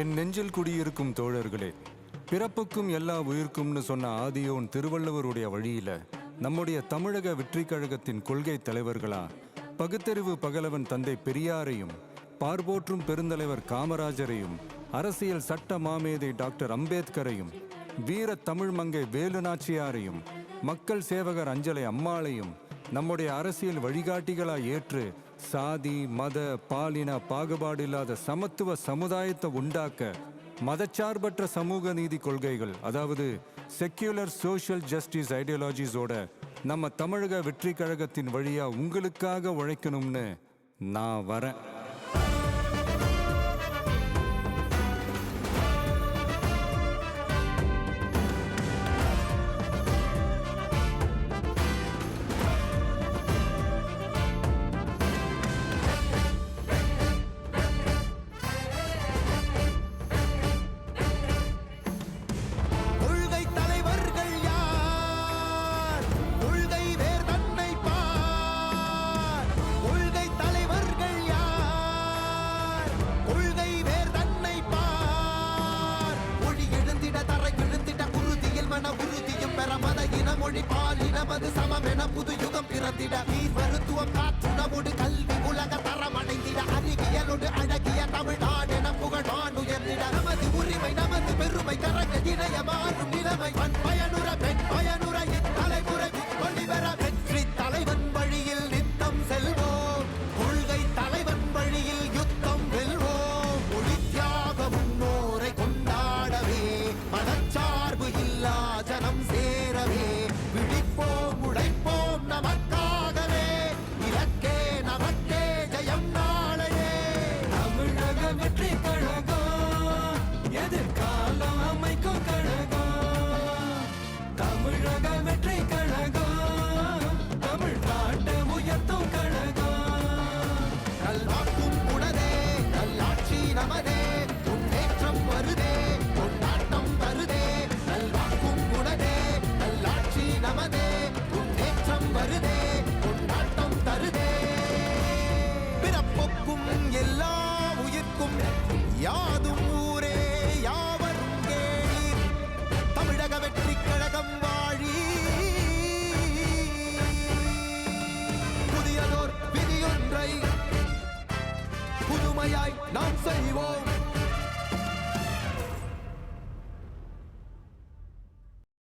என் நெஞ்சில் குடியிருக்கும் தோழர்களே, பிறப்புக்கும் எல்லா உயிர்க்கும்னு சொன்ன ஆதியோன் திருவள்ளுவருடைய வழியில நம்முடைய தமிழக வெற்றிக் கழகத்தின் கொள்கை தலைவர்களா பகுத்தறிவு பகலவன் தந்தை பெரியாரையும், பார்போற்றும் பெருந்தலைவர் காமராஜரையும், அரசியல் சட்ட மாமேதை டாக்டர் அம்பேத்கரையும், வீர தமிழ் மங்கை வேலு நாச்சியாரையும், மக்கள் சேவகர் அஞ்சலை அம்மாளையும் நம்முடைய அரசியல் வழிகாட்டிகளாய் ஏற்று சாதி மத பாலின பாகுபாடு இல்லாத சமத்துவ சமுதாயத்தை உண்டாக்க மதச்சார்பற்ற சமூக நீதி கொள்கைகள், அதாவது செக்யூலர் சோஷியல் ஜஸ்டிஸ் ஐடியாலஜிஸோட நம்ம தமிழக வெற்றி கழகத்தின் வழியா உங்களுக்காக உழைக்கணும்னு நான் வரேன். மொழி பாலினமது சமமென புது யுகம் பிறந்திட நீர் மருத்துவம் காற்றுணவோடு கல்வி உலக தரமடைந்திட அறிவியலோடு அழகிய தமிழ்நாடு என புகழான் உயர்ந்திட நமது உரிமை நமது பெருமை கரங்க இணைய மாறும் நிலைமை பயனுற பெண் பயனுற இத்தலைமுறை கொள்ளிவர வெற்றி தலைவன் வழியில் நித்தம் செல்வோம், கொள்கை தலைவன் வழியில் யுத்தம் வெல்வோம். மொழி தியாக முன்னோரை கொண்டாடவே மதச்சார்பு இல்லா ஜனம் சேரவே விழிப்போம் உழைப்போம் நமக்காகவே இலக்கே நமக்கே ஜெயம் நாளையே. தமிழக வெற்றி கழகம் எதிர்காலம் அமைக்கும் கழகம். தமிழக வெற்றி கழகம் தமிழ்நாட்டை உயர்த்தும் கழகம். நல்வாக்கும் உடனே நல்லாட்சி நமதே, முன்னேற்றம் வருதே கொண்டாட்டம் வருதே. நல்வாக்கும் உடனே நல்லாட்சி நமதே, முன்னேற்றம் வருதே கொண்டாட்டம் தருதே. பிறப்புக்கும் எல்லா உயிர்க்கும் யாதும் ஊரே யாவரும் கேளீர், தமிழக வெற்றி கழகம் வாழி. புதியதோர் விதியொன்றை புதுமையாய் நாம் செய்வோம்.